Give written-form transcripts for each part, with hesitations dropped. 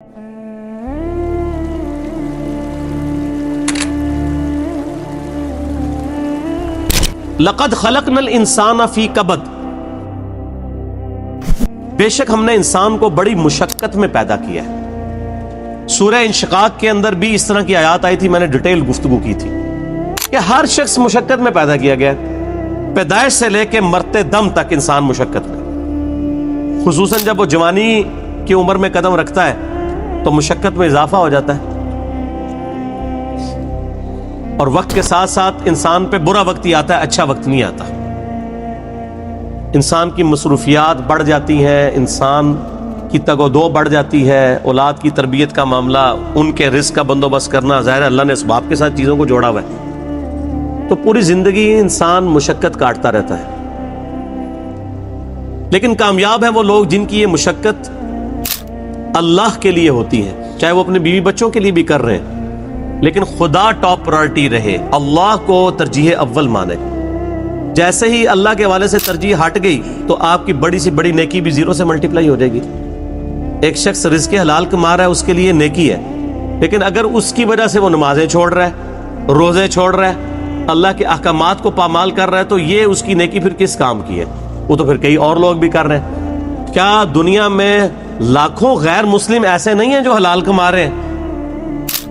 لقد خلقنا الانسان فی کبد، بے شک ہم نے انسان کو بڑی مشقت میں پیدا کیا ہے۔ سورہ انشقاق کے اندر بھی اس طرح کی آیات آئی تھی، میں نے ڈیٹیل گفتگو کی تھی کہ ہر شخص مشقت میں پیدا کیا گیا ہے، پیدائش سے لے کے مرتے دم تک انسان مشقت میں، خصوصاً جب وہ جوانی کی عمر میں قدم رکھتا ہے تو مشقت میں اضافہ ہو جاتا ہے، اور وقت کے ساتھ ساتھ انسان پہ برا وقت ہی آتا ہے، اچھا وقت نہیں آتا۔ انسان کی مصروفیات بڑھ جاتی ہیں، انسان کی تگ و دو بڑھ جاتی ہے، اولاد کی تربیت کا معاملہ، ان کے رزق کا بندوبست کرنا، ظاہر ہے اللہ نے اسباب کے ساتھ چیزوں کو جوڑا ہوا ہے، تو پوری زندگی انسان مشقت کاٹتا رہتا ہے۔ لیکن کامیاب ہیں وہ لوگ جن کی یہ مشقت اللہ کے لیے ہوتی ہے، چاہے وہ اپنے بیوی بچوں کے لیے بھی کر رہے ہیں، لیکن خدا ٹاپ پرائرٹی رہے، اللہ کو ترجیح اول مانے۔ جیسے ہی اللہ کے حوالے سے ترجیح ہٹ گئی تو آپ کی بڑی سی بڑی نیکی بھی زیرو سے ملٹیپلائی ہو جائے گی۔ ایک شخص رزق حلال کما رہا ہے، اس کے لیے نیکی ہے، لیکن اگر اس کی وجہ سے وہ نمازیں چھوڑ رہا ہے، روزے چھوڑ رہا ہے، اللہ کے احکامات کو پامال کر رہا ہے، تو یہ اس کی نیکی پھر کس کام کی ہے؟ وہ تو پھر کئی اور لوگ بھی کر رہے ہیں۔ کیا دنیا میں لاکھوں غیر مسلم ایسے نہیں ہیں جو حلال کما رہے ہیں؟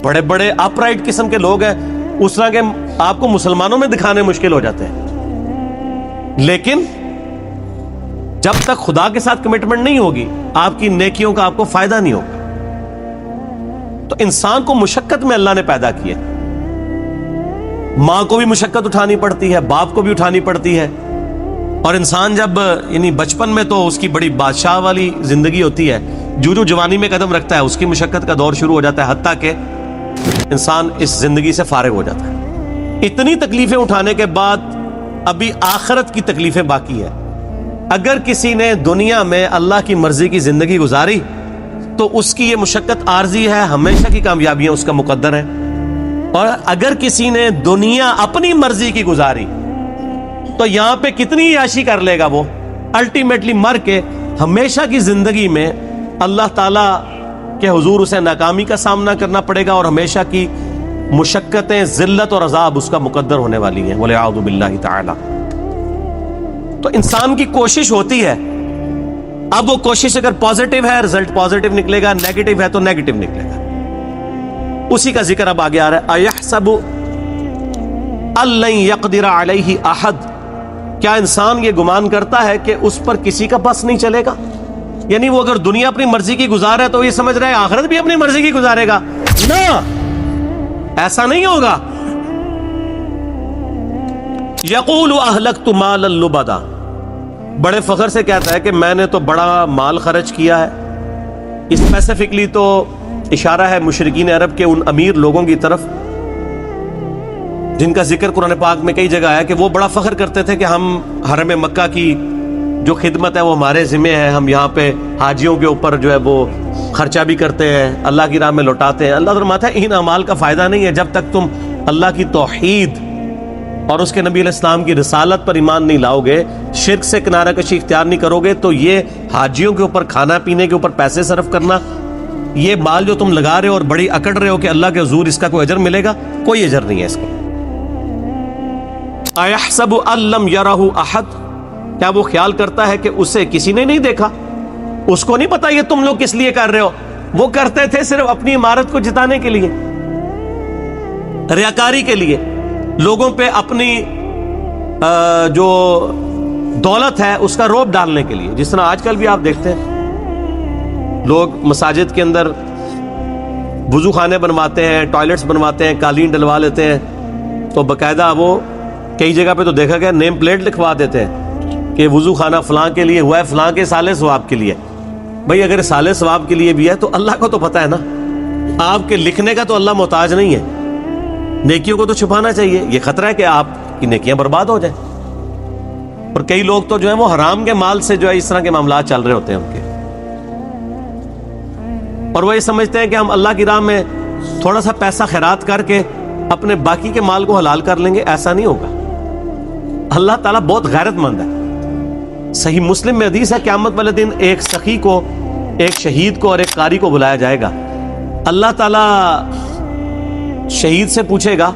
بڑے بڑے اپ رائٹ قسم کے لوگ ہیں، اس طرح کے آپ کو مسلمانوں میں دکھانے مشکل ہو جاتے ہیں، لیکن جب تک خدا کے ساتھ کمٹمنٹ نہیں ہوگی آپ کی نیکیوں کا آپ کو فائدہ نہیں ہوگا۔ تو انسان کو مشقت میں اللہ نے پیدا کیا، ماں کو بھی مشقت اٹھانی پڑتی ہے، باپ کو بھی اٹھانی پڑتی ہے، اور انسان جب یعنی بچپن میں تو اس کی بڑی بادشاہ والی زندگی ہوتی ہے، جو جوانی میں قدم رکھتا ہے اس کی مشقت کا دور شروع ہو جاتا ہے، حتیٰ کہ انسان اس زندگی سے فارغ ہو جاتا ہے۔ اتنی تکلیفیں اٹھانے کے بعد ابھی آخرت کی تکلیفیں باقی ہے۔ اگر کسی نے دنیا میں اللہ کی مرضی کی زندگی گزاری تو اس کی یہ مشقت عارضی ہے، ہمیشہ کی کامیابیاں اس کا مقدر ہے، اور اگر کسی نے دنیا اپنی مرضی کی گزاری تو یہاں پہ کتنی عیاشی کر لے گا، وہ الٹیمیٹلی مر کے ہمیشہ کی زندگی میں اللہ تعالیٰ کہ حضور اسے ناکامی کا سامنا کرنا پڑے گا، اور ہمیشہ کی مشقتیں، ذلت اور عذاب اس کا مقدر ہونے والی ہیں، وَلِعَوْذُ بِاللَّهِ تَعَالَى۔ تو انسان کی کوشش ہوتی ہے، اب وہ کوشش اگر پازیٹیو ہے رزلٹ پازیٹیو نکلے گا، نیگیٹو ہے تو نیگیٹو نکلے گا۔ اسی کا ذکر اب آگے آ رہا ہے، أَيَحْسَبُ أَن لَّن يَقْدِرَ عَلَيْهِ أَحَدٌ، کیا انسان یہ گمان کرتا ہے کہ اس پر کسی کا بس نہیں چلے گا؟ یعنی وہ اگر دنیا اپنی مرضی کی گزار ہے تو یہ سمجھ رہے ہیں آخرت بھی اپنی مرضی کی گزارے گا؟ نہ، ایسا نہیں ہوگا۔ یقول اہلکت مالا لبدا، بڑے فخر سے کہتا ہے کہ میں نے تو بڑا مال خرچ کیا ہے۔ اسپیسیفکلی تو اشارہ ہے مشرکین عرب کے ان امیر لوگوں کی طرف جن کا ذکر قرآن پاک میں کئی جگہ آیا کہ وہ بڑا فخر کرتے تھے کہ ہم حرم مکہ کی جو خدمت ہے وہ ہمارے ذمہ ہے، ہم یہاں پہ حاجیوں کے اوپر جو ہے وہ خرچہ بھی کرتے ہیں، اللہ کی راہ میں لوٹاتے ہیں۔ اللہ فرماتا ہے ان اعمال کا فائدہ نہیں ہے جب تک تم اللہ کی توحید اور اس کے نبی علیہ السلام کی رسالت پر ایمان نہیں لاؤ گے، شرک سے کنارہ کشی اختیار نہیں کرو گے، تو یہ حاجیوں کے اوپر کھانا پینے کے اوپر پیسے صرف کرنا، یہ مال جو تم لگا رہے ہو اور بڑی اکڑ رہے ہو کہ اللہ کے حضور اس کا کوئی اجر ملے گا، کوئی اجر نہیں ہے اس کو۔ اَيَحْسَبُ أَن لَّمْ يَرَهُ أَحَدٌ، کیا وہ خیال کرتا ہے کہ اسے کسی نے نہیں دیکھا؟ اس کو نہیں پتا یہ تم لوگ کس لیے کر رہے ہو؟ وہ کرتے تھے صرف اپنی عمارت کو جتانے کے لیے، ریاکاری کے لیے، لوگوں پہ اپنی جو دولت ہے اس کا روب ڈالنے کے لیے۔ جس طرح آج کل بھی آپ دیکھتے ہیں لوگ مساجد کے اندر وضو خانے بنواتے ہیں، ٹوائلٹس بنواتے ہیں، قالین ڈلوا لیتے ہیں، تو باقاعدہ وہ کئی جگہ پہ تو دیکھا گیا نیم پلیٹ لکھوا دیتے ہیں کہ وضو خانہ فلاں کے لیے ہوا ہے، فلاں کے سالے ثواب کے لیے۔ بھئی اگر سالے ثواب کے لیے بھی ہے تو اللہ کو تو پتہ ہے نا، آپ کے لکھنے کا تو اللہ محتاج نہیں ہے، نیکیوں کو تو چھپانا چاہیے، یہ خطرہ ہے کہ آپ کی نیکیاں برباد ہو جائیں۔ اور کئی لوگ تو جو ہے وہ حرام کے مال سے جو ہے اس طرح کے معاملات چل رہے ہوتے ہیں ان کے، اور وہ یہ سمجھتے ہیں کہ ہم اللہ کی راہ میں تھوڑا سا پیسہ خیرات کر کے اپنے باقی کے مال کو حلال کر لیں گے، ایسا نہیں ہوگا۔ اللہ تعالیٰ بہت غیرت مند ہے۔ صحیح مسلم میں حدیث ہے قیامت والے دن ایک سخی کو ایک شہید کو اور ایک قاری کو بلایا جائے گا. اللہ تعالیٰ شہید سے پوچھے گا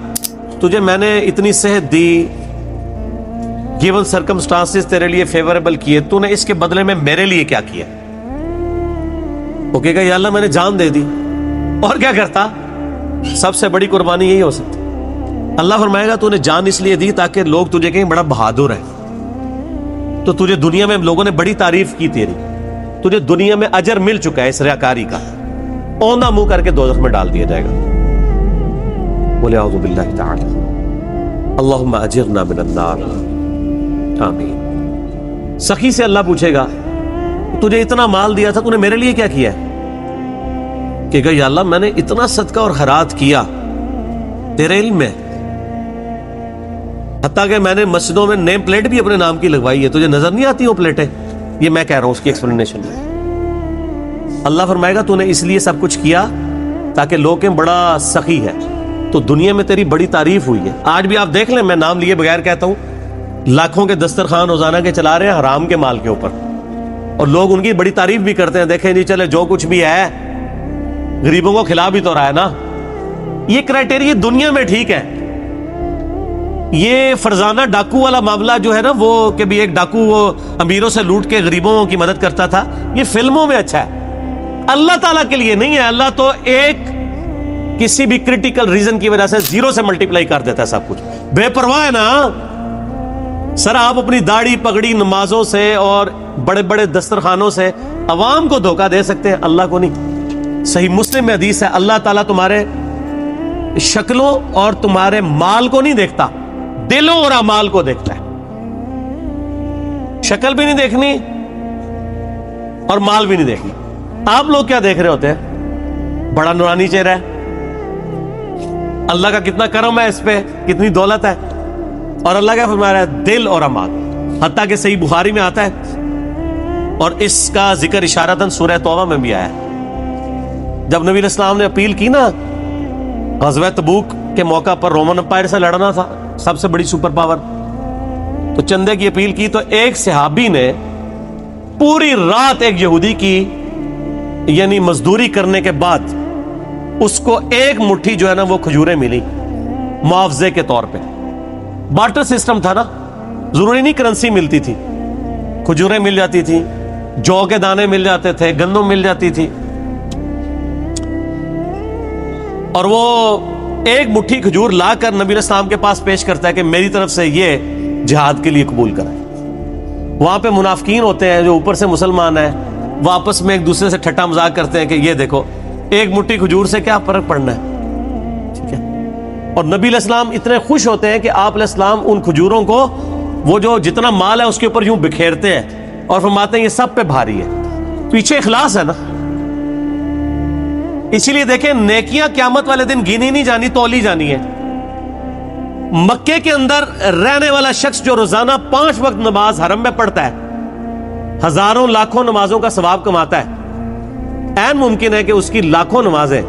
تجھے میں نے اتنی صحت دی, گیون سرکمسٹانسز تیرے لیے فیوریبل کیے, تو نے اس کے بدلے میں میرے لیے کیا کیا؟ وہ کہے گا یا اللہ میں نے جان دے دی. اور کیا کرتا؟ سب سے بڑی قربانی یہی ہو سکتی. اللہ فرمائے گا تو نے جان اس لیے دی تاکہ لوگ تجھے کہیں بڑا بہادر ہے, تو تجھے دنیا میں لوگوں نے بڑی تعریف کی تیری, تجھے دنیا میں اجر مل چکا ہے اس ریاکاری کا, اوندھا منہ کر کے دوزخ میں ڈال دیا جائے گا. بولے اعوذ باللہ تعالی اللہم اجرنا من النار, آمین. سخی سے اللہ پوچھے گا تجھے اتنا مال دیا تھا تو نے میرے لیے کیا کیا ہے؟ کہ یا اللہ میں نے اتنا صدقہ اور خیرات کیا تیرے علم میں, حتیٰ کہ میں نے مسجدوں میں نیم پلیٹ بھی اپنے نام کی لگوائی ہے, تجھے نظر نہیں آتی وہ پلیٹیں؟ یہ میں کہہ رہا ہوں اس کی ایکسپلینیشن میں. اللہ فرمائے گا تو نے اس لیے سب کچھ کیا تاکہ لوگ کہیں بڑا سخی ہے, تو دنیا میں تیری بڑی تعریف ہوئی ہے. آج بھی آپ دیکھ لیں, میں نام لیے بغیر کہتا ہوں, لاکھوں کے دسترخوان روزانہ کے چلا رہے ہیں حرام کے مال کے اوپر, اور لوگ ان کی بڑی تعریف بھی کرتے ہیں. دیکھیں جی چلے جو کچھ بھی ہے غریبوں کو کھلا بھی تو رہا ہے نا. یہ کرائٹیریا دنیا میں ٹھیک ہے. یہ فرزانہ ڈاکو والا معاملہ جو ہے نا, وہ کہ بھی ایک ڈاکو وہ امیروں سے لوٹ کے غریبوں کی مدد کرتا تھا, یہ فلموں میں اچھا ہے, اللہ تعالیٰ کے لیے نہیں ہے. اللہ تو ایک کسی بھی کرٹیکل ریزن کی وجہ سے زیرو سے ملٹیپلائی کر دیتا ہے سب کچھ. بے پرواہ ہے نا. سر آپ اپنی داڑھی پگڑی نمازوں سے اور بڑے بڑے دسترخوانوں سے عوام کو دھوکہ دے سکتے ہیں, اللہ کو نہیں. صحیح مسلم میں حدیث ہے اللہ تعالیٰ تمہارے شکلوں اور تمہارے مال کو نہیں دیکھتا, دلوں اور اعمال کو دیکھتا ہے. شکل بھی نہیں دیکھنی اور مال بھی نہیں دیکھنی. آپ لوگ کیا دیکھ رہے ہوتے ہیں؟ بڑا نورانی چہرہ ہے, اللہ کا کتنا کرم ہے اس پہ, کتنی دولت ہے, اور اللہ کا فرما رہا ہے دل اور اعمال. حتیٰ کہ صحیح بخاری میں آتا ہے, اور اس کا ذکر اشارتاً سورہ توبہ میں بھی آیا ہے. جب نبی علیہ السلام نے اپیل کی نا غزوہ تبوک کے موقع پر, رومن امپائر سے لڑنا تھا, سب سے بڑی سپر پاور, تو چندے کی اپیل کی, تو ایک صحابی نے پوری رات ایک یہودی کی یعنی مزدوری کرنے کے بعد اس کو ایک مٹھی جو ہے نا وہ کھجوریں ملی معاوضے کے طور پہ. بارٹر سسٹم تھا نا, ضروری نہیں کرنسی ملتی تھی, کھجوریں مل جاتی تھی, جو کے دانے مل جاتے تھے, گندم مل جاتی تھی, اور وہ ایک مٹھی کھجور لا کر نبی علیہ السلام کے پاس پیش کرتا ہے کہ میری طرف سے یہ جہاد کے لیے قبول کریں. وہاں پہ منافقین ہوتے ہیں جو اوپر سے مسلمان ہیں, وہ آپس میں ایک دوسرے سے ٹھٹا مذاق کرتے ہیں کہ یہ دیکھو ایک مٹھی کھجور سے کیا فرق پڑنا ہے, ٹھیک ہے. اور نبی علیہ السلام اتنے خوش ہوتے ہیں کہ آپ علیہ السلام ان کھجوروں کو وہ جو جتنا مال ہے اس کے اوپر یوں بکھیرتے ہیں اور فرماتے ہیں یہ سب پہ بھاری ہے. پیچھے اخلاص ہے نا. اسی لیے دیکھیں نیکیاں قیامت والے دن گنی نہیں جانی, تولی جانی ہے. مکے کے اندر رہنے والا شخص جو روزانہ 5 وقت نماز حرم میں پڑھتا ہے, ہزاروں لاکھوں نمازوں کا ثواب کماتا ہے. عین ممکن ہے کہ اس کی لاکھوں نمازیں,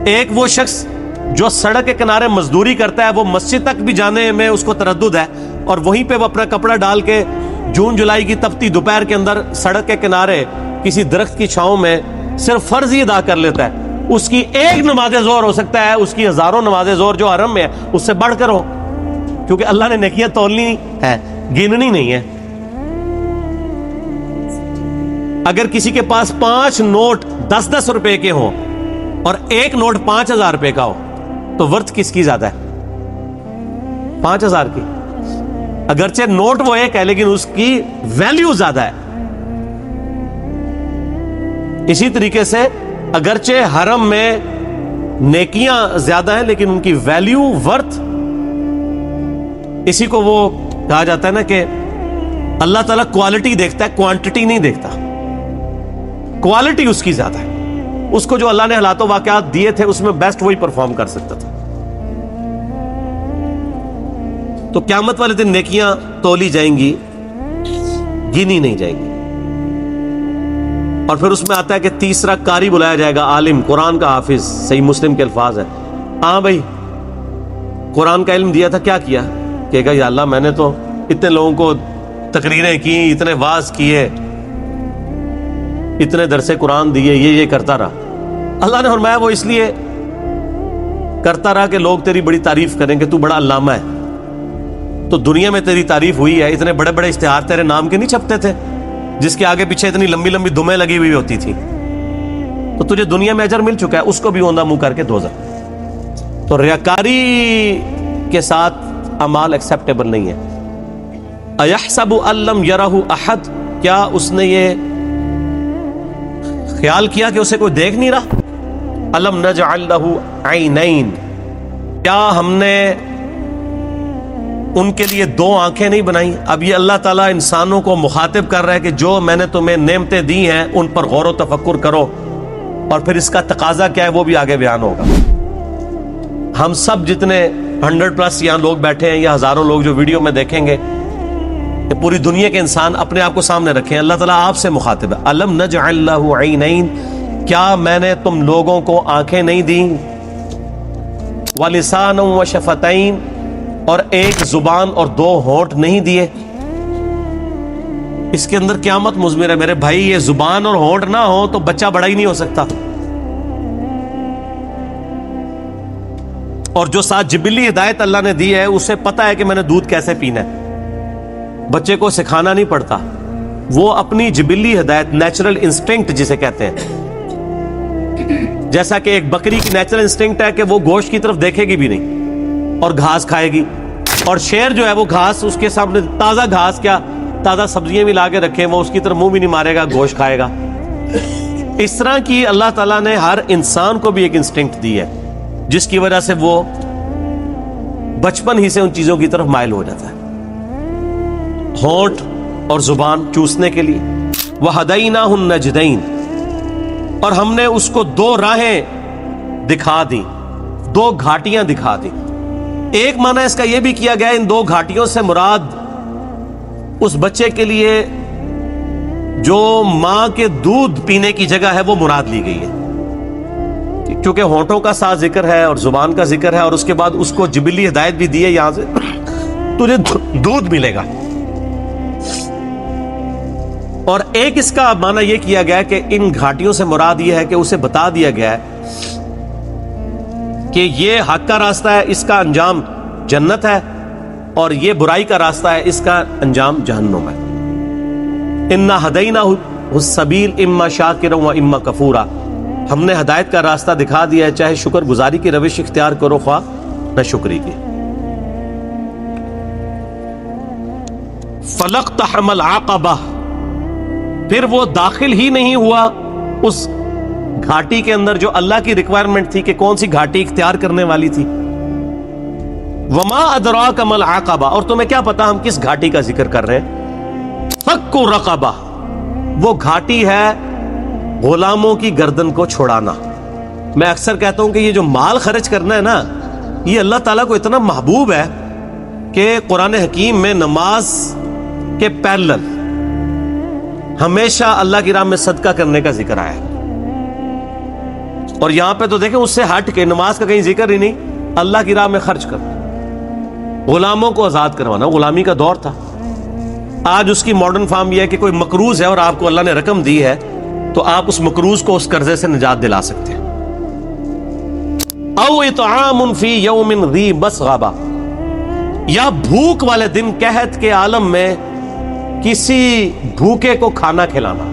ایک وہ شخص جو سڑک کے کنارے مزدوری کرتا ہے, وہ مسجد تک بھی جانے میں اس کو تردد ہے, اور وہیں پہ وہ اپنا کپڑا ڈال کے جون جولائی کی تپتی دوپہر کے اندر سڑک کے کنارے کسی درخت کی چھاؤں میں صرف فرض ہی ادا کر لیتا ہے. اس کی ایک نماز ظہر ہو سکتا ہے اس کی ہزاروں نماز ظہر جو حرم میں ہے اس سے بڑھ کر ہو, کیونکہ اللہ نے نیکیاں تولنی ہے, گننی نہیں ہے. اگر کسی کے پاس 5 نوٹ 10-10 روپے کے ہوں اور ایک نوٹ 5,000 روپے کا ہو تو ورتھ کس کی زیادہ ہے؟ 5,000 کی. اگرچہ نوٹ وہ ایک ہے لیکن اس کی ویلیو زیادہ ہے. اسی طریقے سے اگرچہ حرم میں نیکیاں زیادہ ہیں لیکن ان کی ویلیو ورتھ, اسی کو وہ کہا جاتا ہے نا کہ اللہ تعالیٰ کوالٹی دیکھتا ہے, کوانٹٹی نہیں دیکھتا. کوالٹی اس کی زیادہ ہے. اس کو جو اللہ نے حالات و واقعات دیے تھے اس میں بیسٹ وہی پرفارم کر سکتا تھا. تو قیامت والے دن نیکیاں تولی جائیں گی, گنی نہیں جائیں گی. اور پھر اس میں آتا ہے کہ تیسرا قاری بلایا جائے گا, عالم, قرآن کا حافظ. صحیح مسلم کے الفاظ ہیں. ہاں بھائی قرآن کا علم دیا تھا, کیا کیا؟ کہے گا یا اللہ میں نے تو اتنے لوگوں کو تقریریں کی, اتنے واعظ کیے, اتنے درس قرآن دیے, یہ کرتا رہا. اللہ نے فرمایا وہ اس لیے کرتا رہا کہ لوگ تیری بڑی تعریف کریں کہ تو بڑا علامہ ہے. تو دنیا میں تیری تعریف ہوئی ہے, اتنے بڑے بڑے اشتہار تیرے نام کے نہیں چھپتے تھے جس کے آگے پیچھے اتنی لمبی لمبی دمیں لگی ہوئی ہوتی تھی. تو تجھے دنیا میں اجر مل چکا ہے, اس کو بھی اوندا منہ کر کے دوزخ. تو ریاکاری کے ساتھ اعمال ایکسیپٹیبل نہیں ہے. اَيَحْسَبُ أَن لَّمْ يَرَهُ أَحَدٌ, کیا اس نے یہ خیال کیا کہ اسے کوئی دیکھ نہیں رہا؟ أَلَمْ نَجْعَل لَّهُ عَيْنَيْن, کیا ہم نے ان کے لیے دو آنکھیں نہیں بنائی؟ اب یہ اللہ تعالیٰ انسانوں کو مخاطب کر رہا ہے کہ جو میں نے تمہیں نعمتیں دی ہیں ان پر غور و تفکر کرو, اور پھر اس کا تقاضا کیا ہے وہ بھی آگے بیان ہوگا. ہم سب جتنے 100+ یہاں لوگ بیٹھے ہیں یا ہزاروں لوگ جو ویڈیو میں دیکھیں گے, کہ پوری دنیا کے انسان اپنے آپ کو سامنے رکھیں. اللہ تعالیٰ آپ سے مخاطب ہے. أَلَمْ نَجْعَل لَّهُ عَيْنَيْن, کیا میں نے تم لوگوں کو آنکھیں نہیں دیں؟ وَلِسَانًا وَشَفَتَيْن, اور ایک زبان اور دو ہونٹ نہیں دیے؟ اس کے اندر قیامت مضمر ہے میرے بھائی. یہ زبان اور ہونٹ نہ ہو تو بچہ بڑا ہی نہیں ہو سکتا. اور جو ساتھ جبلی ہدایت اللہ نے دی ہے اسے پتا ہے کہ میں نے دودھ کیسے پینا ہے. بچے کو سکھانا نہیں پڑتا, وہ اپنی جبلی ہدایت, نیچرل انسٹنکٹ جسے کہتے ہیں, جیسا کہ ایک بکری کی نیچرل انسٹنکٹ ہے کہ وہ گوشت کی طرف دیکھے گی بھی نہیں اور گھاس کھائے گی. اور شیر جو ہے وہ گھاس, اس کے سامنے تازہ گھاس کیا تازہ سبزیاں بھی لا کے رکھے, وہ اس کی طرف منہ بھی نہیں مارے گا, گوشت کھائے گا. اس طرح کی اللہ تعالیٰ نے ہر انسان کو بھی ایک انسٹنکٹ دی ہے جس کی وجہ سے وہ بچپن ہی سے ان چیزوں کی طرف مائل ہو جاتا ہے. ہونٹ اور زبان چوسنے کے لیے. وَهَدَيْنَاهُ النَّجْدَيْنِ, اور ہم نے اس کو دو راہیں دکھا دی, دو گھاٹیاں دکھا دی. ایک معنی اس کا یہ بھی کیا گیا ان دو گھاٹیوں سے مراد اس بچے کے لیے جو ماں کے دودھ پینے کی جگہ ہے وہ مراد لی گئی ہے, کیونکہ ہونٹوں کا ساتھ ذکر ہے اور زبان کا ذکر ہے, اور اس کے بعد اس کو جبلی ہدایت بھی دی ہے یہاں سے تجھے دودھ ملے گا. اور ایک اس کا معنی یہ کیا گیا کہ ان گھاٹیوں سے مراد یہ ہے کہ اسے بتا دیا گیا ہے کہ یہ حق کا راستہ ہے, اس کا انجام جنت ہے, اور یہ برائی کا راستہ ہے, اس کا انجام جہنم ہے. اِنَّا هَدَيْنَاهُ السَّبِيلَ إِمَّا شَاكِرًا وَإِمَّا كَفُورًا, ہم نے ہدایت کا راستہ دکھا دیا ہے, چاہے شکر گزاری کی روش اختیار کرو خواہ نہ شکری کی. فَلَقْتَحَمَ الْعَقَبَةَ, پھر وہ داخل ہی نہیں ہوا اس گھاٹی کے اندر جو اللہ کی ریکوائرمنٹ تھی کہ کون سی گھاٹی اختیار کرنے والی تھی. وما ادراک ما العقبہ, اور تمہیں کیا پتا ہم کس گھاٹی کا ذکر کر رہے ہیں. فک رقبہ, وہ گھاٹی ہے غلاموں کی گردن کو چھڑانا. میں اکثر کہتا ہوں کہ یہ جو مال خرچ کرنا ہے نا, یہ اللہ تعالیٰ کو اتنا محبوب ہے کہ قرآن حکیم میں نماز کے پیرلل ہمیشہ اللہ کی راہ میں صدقہ کرنے کا ذکر آیا ہے. اور یہاں پہ تو دیکھیں اس سے ہٹ کے نماز کا کہیں ذکر ہی نہیں, اللہ کی راہ میں خرچ کرنا, غلاموں کو آزاد کروانا. غلامی کا دور تھا, آج اس کی ماڈرن فارم یہ ہے کہ کوئی مقروض ہے اور آپ کو اللہ نے رقم دی ہے تو آپ اس مقروض کو اس قرضے سے نجات دلا سکتے ہیں. او اطعام فی یوم ذی مسغبہ, یا بھوک والے دن قحط کے عالم میں کسی بھوکے کو کھانا کھلانا.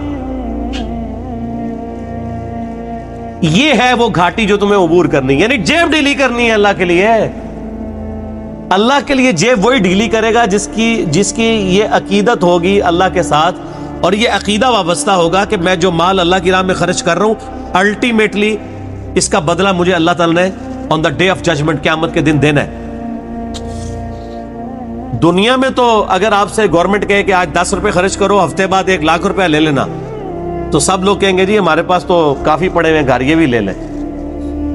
یہ ہے وہ گھاٹی جو تمہیں عبور کرنی, یعنی جیب ڈھیلی کرنی ہے اللہ کے لیے. اللہ کے لیے جیب وہی ڈھیلی کرے گا جس کی یہ عقیدت ہوگی اللہ کے ساتھ, اور یہ عقیدہ وابستہ ہوگا کہ میں جو مال اللہ کی راہ میں خرچ کر رہا ہوں الٹیمیٹلی اس کا بدلہ مجھے اللہ تعالیٰ نے آن دا ڈے آف ججمنٹ, قیامت کے دن دینا ہے. دنیا میں تو اگر آپ سے گورنمنٹ کہے کہ آج 10 روپے خرچ کرو, ہفتے بعد 1 لاکھ روپے لے لینا, تو سب لوگ کہیں گے جی ہمارے پاس تو کافی پڑے ہوئے گھر, یہ بھی لے لیں.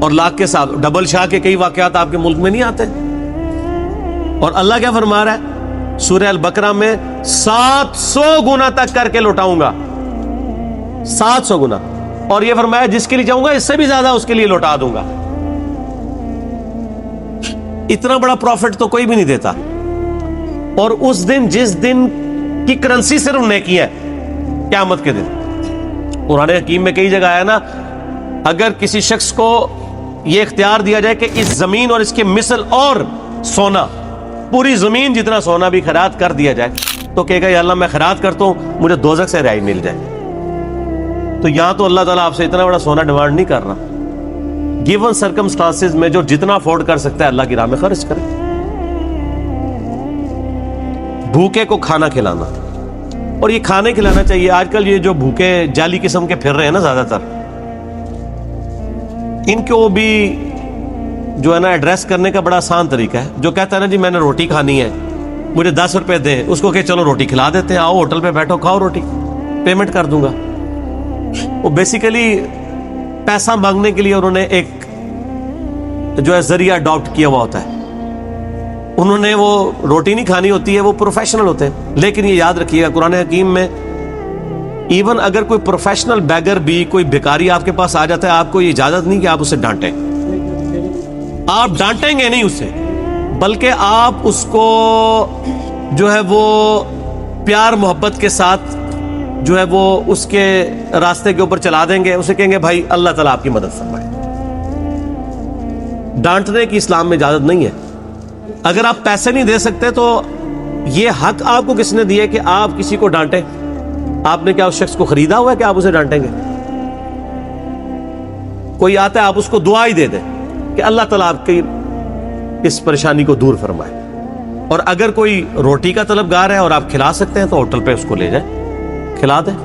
اور لاکھ کے ساتھ ڈبل شاہ کے کئی واقعات آپ کے ملک میں نہیں آتے. اور اللہ کیا فرما رہا ہے سورہ البقرہ میں, 700 گنا تک کر کے لوٹاؤں گا, 700 گنا. اور یہ فرمایا جس کے لیے چاہوں گا اس سے بھی زیادہ اس کے لیے لوٹا دوں گا. اتنا بڑا پروفٹ تو کوئی بھی نہیں دیتا. اور اس دن جس دن کی کرنسی صرف نیکی ہے, قیامت کے دن, قرآن حکیم میں کئی جگہ آیا نا، اگر کسی شخص کو یہ اختیار دیا جائے کہ اس زمین اور اس کے مثل اور سونا، پوری زمین جتنا سونا بھی خیرات کر دیا جائے، تو کہے گا یا اللہ میں خیرات کرتا ہوں، مجھے دوزخ سے رہائی مل جائے۔ تو یہاں تو اللہ تعالیٰ آپ سے اتنا بڑا سونا ڈیمانڈ نہیں کر رہا، گیون سرکمسٹانسز میں جو جتنا افورڈ کر سکتا ہے اللہ کی راہ میں خرچ کرے۔ بھوکے کو کھانا کھلانا، اور یہ کھانے کھلانا چاہیے۔ آج کل یہ جو بھوکے جعلی قسم کے پھر رہے ہیں نا زیادہ تر، ان کو بھی جو ہے نا ایڈریس کرنے کا بڑا آسان طریقہ ہے۔ جو کہتا ہے نا جی میں نے روٹی کھانی ہے، مجھے 10 روپے دیں، اس کو کہ چلو روٹی کھلا دیتے ہیں، آؤ ہوٹل پہ بیٹھو کھاؤ روٹی، پیمنٹ کر دوں گا۔ وہ بیسیکلی پیسہ مانگنے کے لیے انہوں نے ایک جو ہے ذریعہ اڈاپٹ کیا ہوا ہوتا ہے۔ انہوں نے وہ روٹی نہیں کھانی ہوتی ہے، وہ پروفیشنل ہوتے ہیں۔ لیکن یہ یاد رکھیے گا قرآن حکیم میں ایون اگر کوئی پروفیشنل بیگر بھی، کوئی بھکاری آپ کے پاس آ جاتا ہے، آپ کو یہ اجازت نہیں کہ آپ اسے ڈانٹیں۔ آپ ڈانٹیں گے نہیں اسے، بلکہ آپ اس کو جو ہے وہ پیار محبت کے ساتھ جو ہے وہ اس کے راستے کے اوپر چلا دیں گے، اسے کہیں گے بھائی اللہ تعالیٰ آپ کی مدد فرمائے۔ ڈانٹنے کی اسلام میں اجازت نہیں ہے۔ اگر آپ پیسے نہیں دے سکتے تو یہ حق آپ کو کس نے دیا کہ آپ کسی کو ڈانٹیں؟ آپ نے کیا اس شخص کو خریدا ہوا ہے کہ آپ اسے ڈانٹیں گے؟ کوئی آتا ہے آپ اس کو دعا ہی دے دیں کہ اللہ تعالیٰ آپ کی اس پریشانی کو دور فرمائے۔ اور اگر کوئی روٹی کا طلبگار ہے اور آپ کھلا سکتے ہیں تو ہوٹل پہ اس کو لے جائیں، کھلا دیں۔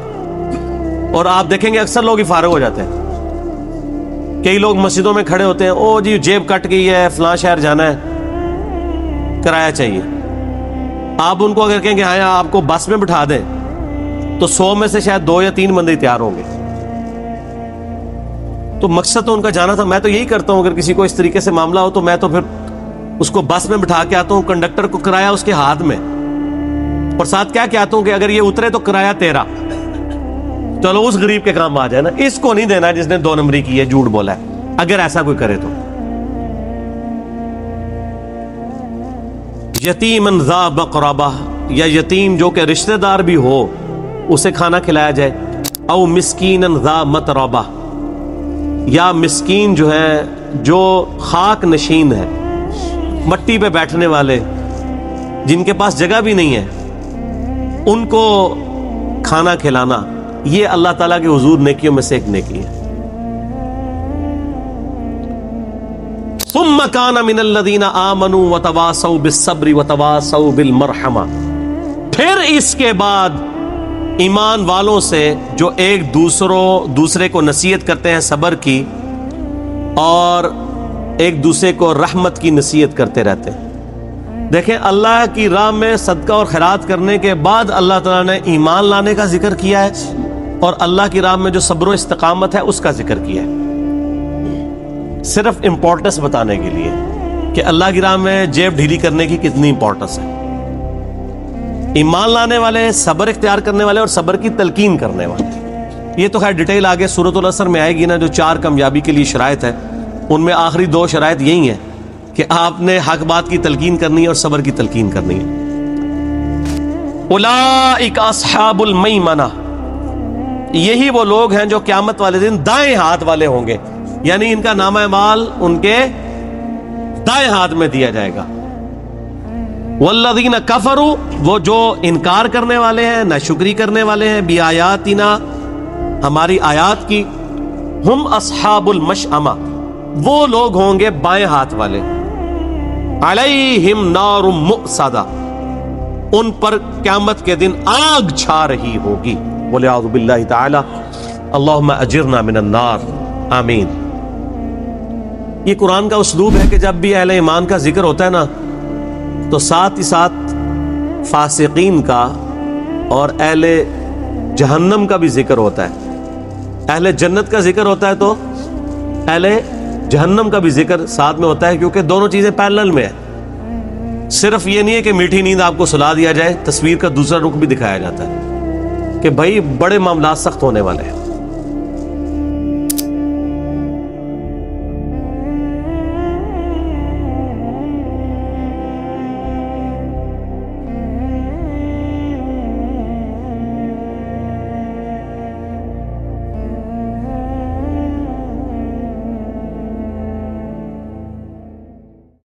اور آپ دیکھیں گے اکثر لوگ ہی فارغ ہو جاتے ہیں۔ کئی لوگ مسجدوں میں کھڑے ہوتے ہیں، او جی جیب کٹ گئی ہے، فلاں شہر جانا ہے، کرایہ چاہیے۔ آپ ان کو اگر کہیں کہ ہاں آپ کو بس میں بٹھا دیں تو 100 میں سے شاید 2 یا 3 بندے تیار ہوں گے۔ تو مقصد تو ان کا جانا تھا۔ میں تو یہی کرتا ہوں، اگر کسی کو اس طریقے سے معاملہ ہو تو میں تو پھر اس کو بس میں بٹھا کے آتا ہوں، کنڈکٹر کو کرایہ اس کے ہاتھ میں، اور ساتھ کیا کہتا ہوں کہ اگر یہ اترے تو کرایہ تیرا، چلو اس غریب کے کام آ جائے نا، اس کو نہیں دینا جس نے 2 نمبری کی ہے، جھوٹ بولا ہے۔ اگر ایسا کوئی کرے تو یتیمن ذا مقربہ، یا یتیم جو کہ رشتہ دار بھی ہو اسے کھانا کھلایا جائے، او مسکینن ذا متربہ، یا مسکین جو ہے جو خاک نشین ہے، مٹی پہ بیٹھنے والے جن کے پاس جگہ بھی نہیں ہے، ان کو کھانا کھلانا، یہ اللہ تعالیٰ کے حضور نیکیوں میں سے ایک نیکی ہے۔ ثم كان من الذين آمنوا وتواصوا بالصبر وتواصوا بالمرحمہ، پھر اس کے بعد ایمان والوں سے جو ایک دوسرے کو نصیحت کرتے ہیں صبر کی، اور ایک دوسرے کو رحمت کی نصیحت کرتے رہتے ہیں۔ دیکھیں اللہ کی راہ میں صدقہ اور خیرات کرنے کے بعد اللہ تعالیٰ نے ایمان لانے کا ذکر کیا ہے، اور اللہ کی راہ میں جو صبر و استقامت ہے اس کا ذکر کیا ہے، صرف امپورٹنس بتانے کے لیے کہ اللہ کی راہ میں جیب ڈھیلی کرنے کی کتنی امپورٹنس ہے۔ ایمان لانے والے، صبر اختیار کرنے والے، اور صبر کی تلقین کرنے والے، یہ تو خیر ڈیٹیل آگے سورۃ العصر میں آئے گی نا، جو 4 کامیابی کے لیے شرائط ہے، ان میں آخری 2 شرائط یہی ہیں کہ آپ نے حق بات کی تلقین کرنی ہے اور صبر کی تلقین کرنی ہے۔ اولئک اصحاب المیمنہ، یہی وہ لوگ ہیں جو قیامت والے دن دائیں ہاتھ والے ہوں گے، یعنی ان کا نامہ اعمال ان کے دائیں ہاتھ میں دیا جائے گا۔ والذین کفروا، وہ جو انکار کرنے والے ہیں، ناشکری کرنے والے ہیں، بآیاتنا، ہماری آیات کی، ہم اصحاب المشأمہ، وہ لوگ ہوں گے بائیں ہاتھ والے، علیہم نار مؤصدہ، ان پر قیامت کے دن آگ چھا رہی ہوگی۔ والعیاذ باللہ تعالی، اللہم اجرنا من النار، آمین۔ یہ قرآن کا اسلوب ہے کہ جب بھی اہل ایمان کا ذکر ہوتا ہے نا تو ساتھ ہی ساتھ فاسقین کا اور اہل جہنم کا بھی ذکر ہوتا ہے۔ اہل جنت کا ذکر ہوتا ہے تو اہل جہنم کا بھی ذکر ساتھ میں ہوتا ہے، کیونکہ دونوں چیزیں پیرلل میں ہیں۔ صرف یہ نہیں ہے کہ میٹھی نیند آپ کو سلا دیا جائے، تصویر کا دوسرا رخ بھی دکھایا جاتا ہے کہ بھائی بڑے معاملات سخت ہونے والے ہیں۔